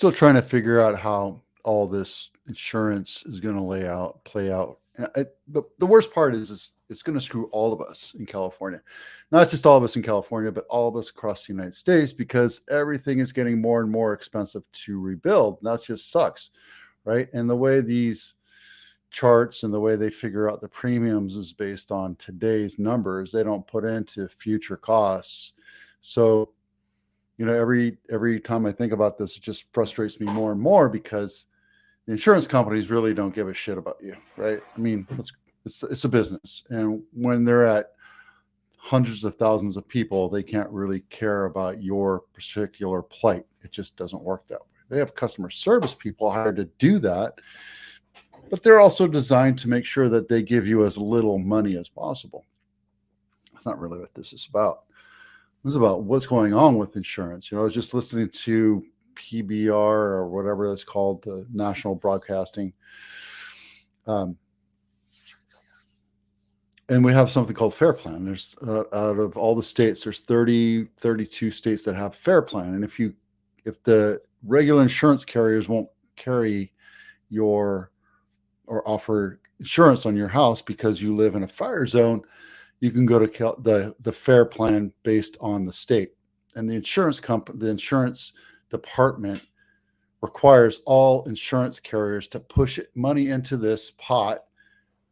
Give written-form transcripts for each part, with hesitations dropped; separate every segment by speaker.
Speaker 1: still trying to figure out how all this insurance is going to play out. The worst part is it's going to screw all of us in California, not just all of us in California, but all of us across the United States, because everything is getting more and more expensive to rebuild. And that just sucks, right? And the way these charts and the way they figure out the premiums is based on today's numbers. They don't put into future costs. So, every time I think about this, it just frustrates me more and more, because the insurance companies really don't give a shit about you, right? I mean, it's a business. And when they're at hundreds of thousands of people, they can't really care about your particular plight. It just doesn't work that way. They have customer service people hired to do that, but they're also designed to make sure that they give you as little money as possible. That's not really what this is about. This is about what's going on with insurance. I was just listening to PBR or whatever it's called, the national broadcasting. And we have something called Fair Plan. There's out of all the states, there's 32 states that have Fair Plan. And if the regular insurance carriers won't carry or offer insurance on your house because you live in a fire zone, you can go to the Fair Plan based on the state. And the insurance department requires all insurance carriers to push money into this pot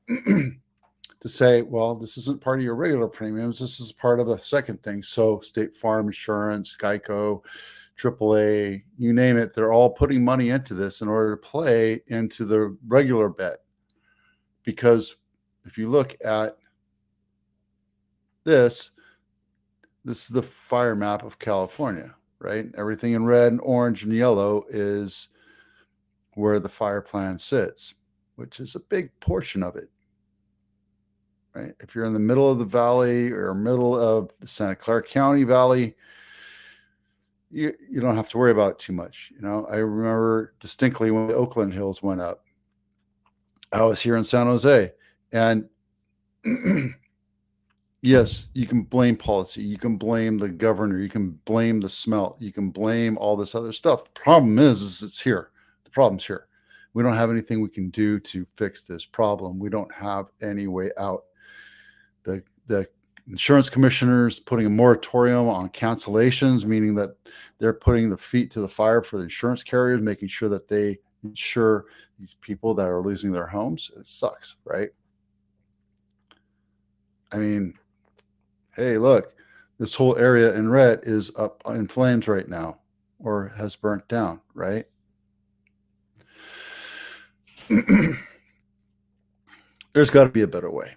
Speaker 1: to say, well, this isn't part of your regular premiums. This is part of a second thing. So State Farm Insurance, Geico, AAA, you name it, they're all putting money into this in order to play into the regular bet. Because if you look at this is the fire map of California, right? Everything in red and orange and yellow is where the fire plan sits, which is a big portion of it, right? If you're in the middle of the valley or middle of the Santa Clara County Valley, you don't have to worry about it too much. I remember distinctly when the Oakland Hills went up. I was here in San Jose, and yes, you can blame policy. You can blame the governor. You can blame the smelt. You can blame all this other stuff. The problem is it's here. The problem's here. We don't have anything we can do to fix this problem. We don't have any way out. The insurance commissioners putting a moratorium on cancellations, meaning that they're putting the feet to the fire for the insurance carriers, making sure that they insure these people that are losing their homes. It sucks, right? I mean, hey, look, this whole area in red is up in flames right now, or has burnt down, right? There's got to be a better way.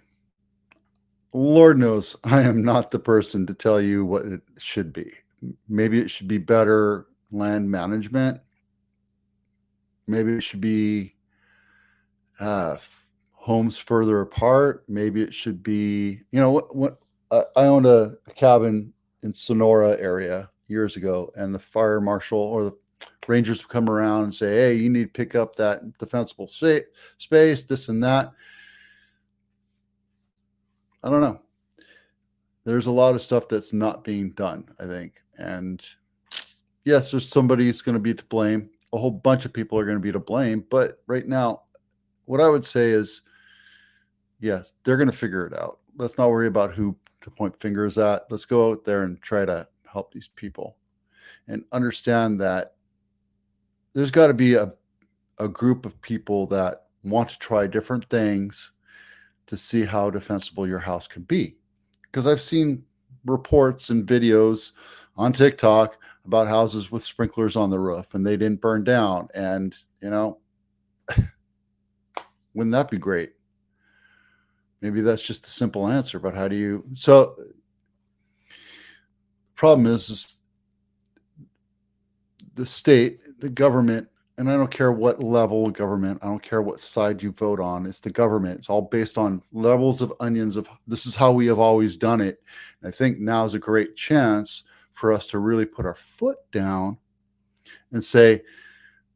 Speaker 1: Lord knows I am not the person to tell you what it should be. Maybe it should be better land management. Maybe it should be homes further apart. Maybe it should be, what I owned a cabin in Sonora area years ago, and the fire marshal or the rangers would come around and say, hey, you need to pick up that defensible space, this and that. I don't know. There's a lot of stuff that's not being done, I think. And yes, there's somebody who's going to be to blame. A whole bunch of people are going to be to blame. But right now, what I would say is, yes, they're going to figure it out. Let's not worry about who to point fingers at. Let's go out there and try to help these people and understand that there's got to be a group of people that want to try different things to see how defensible your house could be. Because I've seen reports and videos on TikTok about houses with sprinklers on the roof and they didn't burn down. And, wouldn't that be great? Maybe that's just a simple answer, but how do you? So the problem is the state, the government, and I don't care what level of government, I don't care what side you vote on, it's the government. It's all based on levels of onions of this is how we have always done it. And I think now is a great chance for us to really put our foot down and say,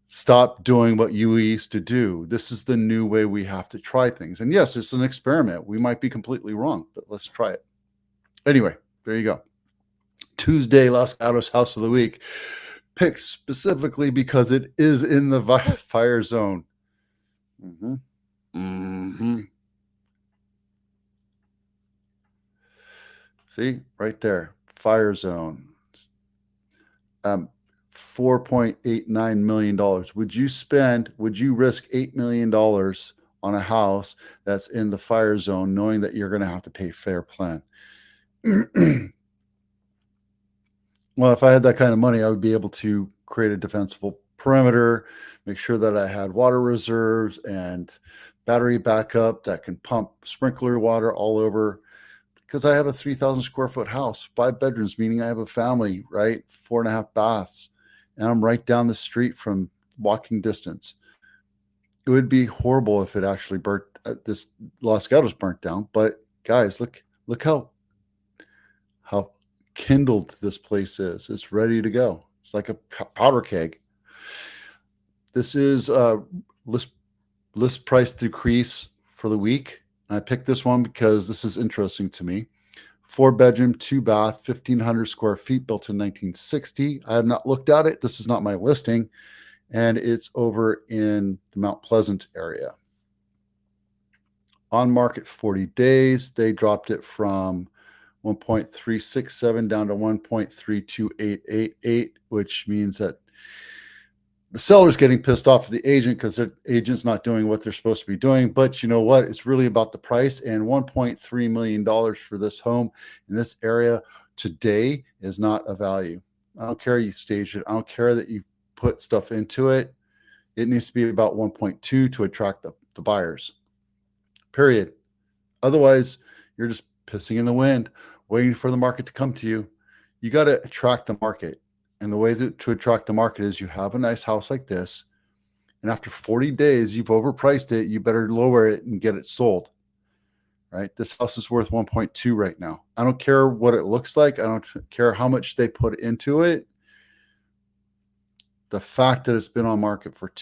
Speaker 1: stop doing what you used to do. This is the new way we have to try things. And yes, it's an experiment. We might be completely wrong, but let's try it. Anyway, there you go. Tuesday, Los Gatos House of the Week. picked specifically because it is in the fire zone. Mm-hmm. Mm-hmm. See, right there, fire zone. $4.89 million. Would you risk $8 million on a house that's in the fire zone, knowing that you're going to have to pay fair plan? Well, if I had that kind of money, I would be able to create a defensible perimeter, make sure that I had water reserves and battery backup that can pump sprinkler water all over. Because I have a 3,000 square foot house, 5 bedrooms, meaning I have a family, right? 4.5 baths, and I'm right down the street from walking distance. It would be horrible if it actually burnt. This Los Gatos burnt down, but guys, look how kindled this place is. It's ready to go. It's like a powder keg. This is list price decrease for the week. I picked this one because this is interesting to me. 4-bedroom, 2-bath, 1,500 square feet, built in 1960. I have not looked at it. This is not my listing, and it's over in the Mount Pleasant area. On market 40 days. They dropped it from 1.367 down to 1.32888, which means that the seller's getting pissed off at the agent because their agent's not doing what they're supposed to be doing. But you know what? It's really about the price, and $1.3 million for this home in this area today is not a value. I don't care you staged it. I don't care that you put stuff into it. It needs to be about 1.2 to attract the buyers, period. Otherwise, you're just pissing in the wind, waiting for the market to come to you. You got to attract the market. And the way to attract the market is you have a nice house like this, and after 40 days, you've overpriced it. You better lower it and get it sold, right? This house is worth 1.2 right now. I don't care what it looks like. I don't care how much they put into it. The fact that it's been on market for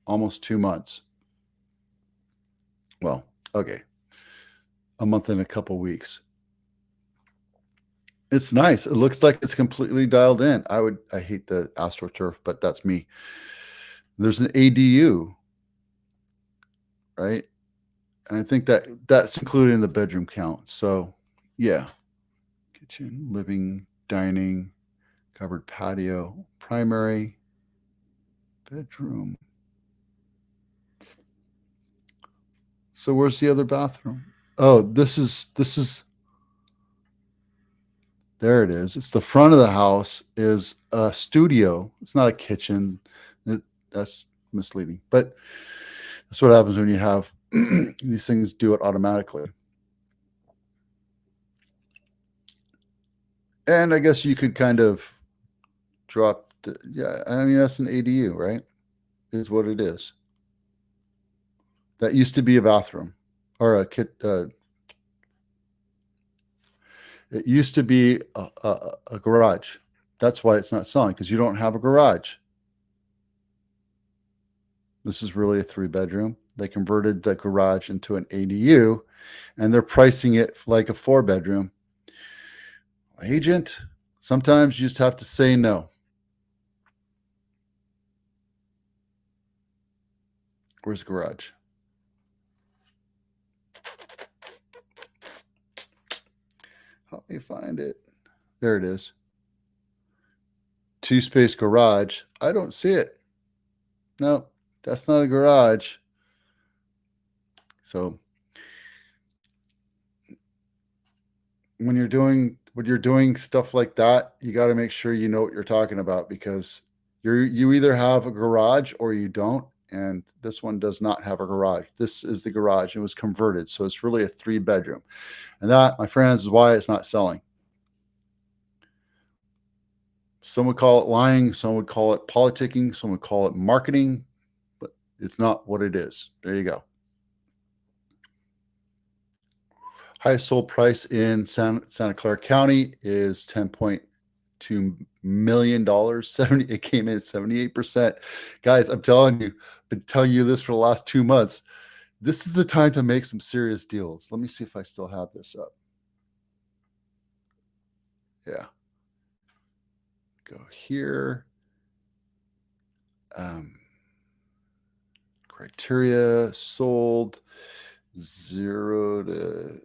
Speaker 1: almost 2 months. Well, okay. A month and a couple weeks. It's nice. It looks like it's completely dialed in. I hate the AstroTurf, but that's me. There's an ADU, right? And I think that's included in the bedroom count. So, yeah. Kitchen, living, dining, covered patio, primary bedroom. So where's the other bathroom? Oh, this is there it is. It's the front of the house is a studio. It's not a kitchen. That's misleading. But that's what happens when you have these things do it automatically. And I guess you could kind of drop yeah, I mean, that's an ADU, right? Is what it is. That used to be a bathroom or a kit. It used to be a garage. That's why it's not selling, because you don't have a garage. This is really a 3-bedroom. They converted the garage into an ADU, and they're pricing it like a 4-bedroom. Agent, sometimes you just have to say no. Where's the garage? Help me find it. There it is. 2-space garage. I don't see it. No, that's not a garage. So when you're doing stuff like that, you got to make sure you know what you're talking about, because you either have a garage or you don't. And this one does not have a garage. This is the garage. It was converted, so it's really a 3-bedroom. And that, my friends, is why it's not selling. Some would call it lying. Some would call it politicking. Some would call it marketing, but it's not what it is. There you go. Highest sold price in Santa Clara County is $10.2 million. It came in at 78%. Guys, I'm telling you, I've been telling you this for the last 2 months. This is the time to make some serious deals. Let me see if I still have this up. Yeah. go here. Criteria sold 0 to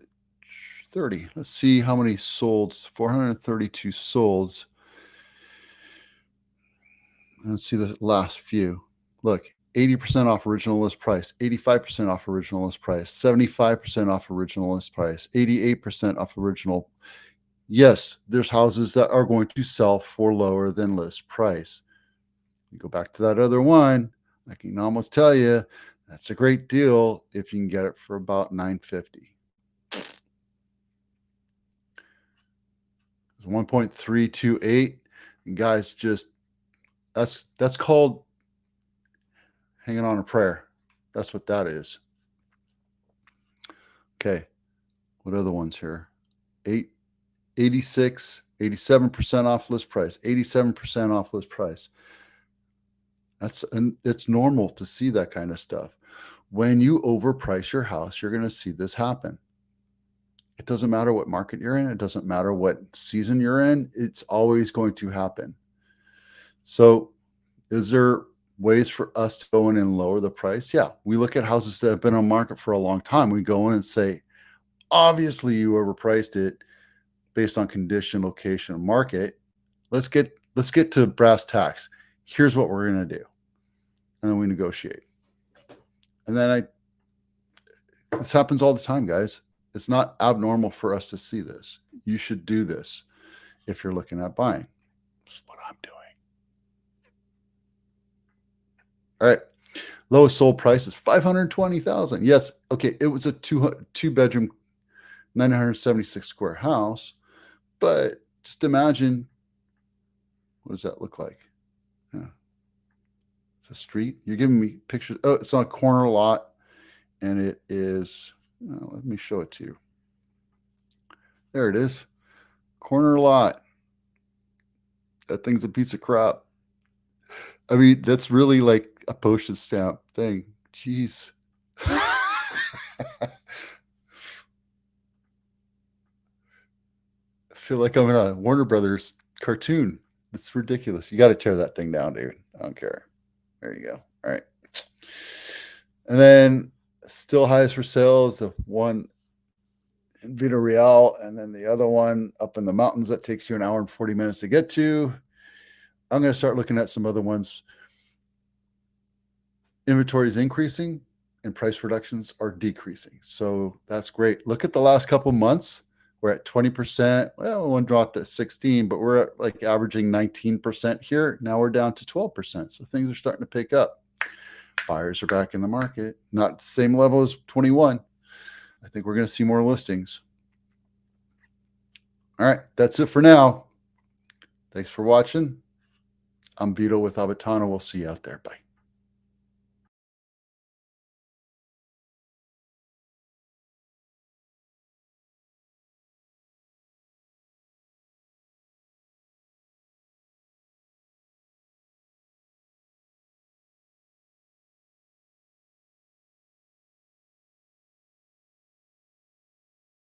Speaker 1: 30. Let's see how many solds. 432 solds. Let's see the last few. Look, 80% off original list price, 85% off original list price, 75% off original list price, 88% off original. Yes, there's houses that are going to sell for lower than list price. You go back to that other one, I can almost tell you that's a great deal if you can get it for about $950. 1.328. And guys, just that's called hanging on a prayer. That's what that is. Okay. What other ones here? 86, 87% off list price, 87% off list price. It's normal to see that kind of stuff. When you overprice your house, you're going to see this happen. It doesn't matter what market you're in. It doesn't matter what season you're in. It's always going to happen. So is there ways for us to go in and lower the price? Yeah. We look at houses that have been on market for a long time. We go in and say, obviously you overpriced it based on condition, location, market. Let's get to brass tacks. Here's what we're going to do. And then we negotiate. And then this happens all the time, guys. It's not abnormal for us to see this. You should do this if you're looking at buying. This is what I'm doing. All right. Lowest sold price is $520,000. Yes. Okay. It was a two bedroom, 976 square house, but just imagine, what does that look like? Yeah. It's a street. You're giving me pictures. Oh, it's on a corner lot, and it is. Let me show it to you. There it is. Corner lot. That thing's a piece of crap. I mean, that's really like a postage stamp thing. Jeez. I feel like I'm in a Warner Brothers cartoon. It's ridiculous. You got to tear that thing down, dude. I don't care. There you go. All right. And then still highest for sale is the one in Vito Real, and then the other one up in the mountains that takes you an hour and 40 minutes to get to. I'm going to start looking at some other ones. Inventory is increasing and price reductions are decreasing. So that's great. Look at the last couple months. We're at 20%. Well, one dropped at 16, but we're at like averaging 19% here. Now we're down to 12%. So things are starting to pick up. Buyers are back in the market. Not the same level as 21. I think we're going to see more listings. All right. That's it for now. Thanks for watching. I'm Vito with Abitano. We'll see you out there. Bye.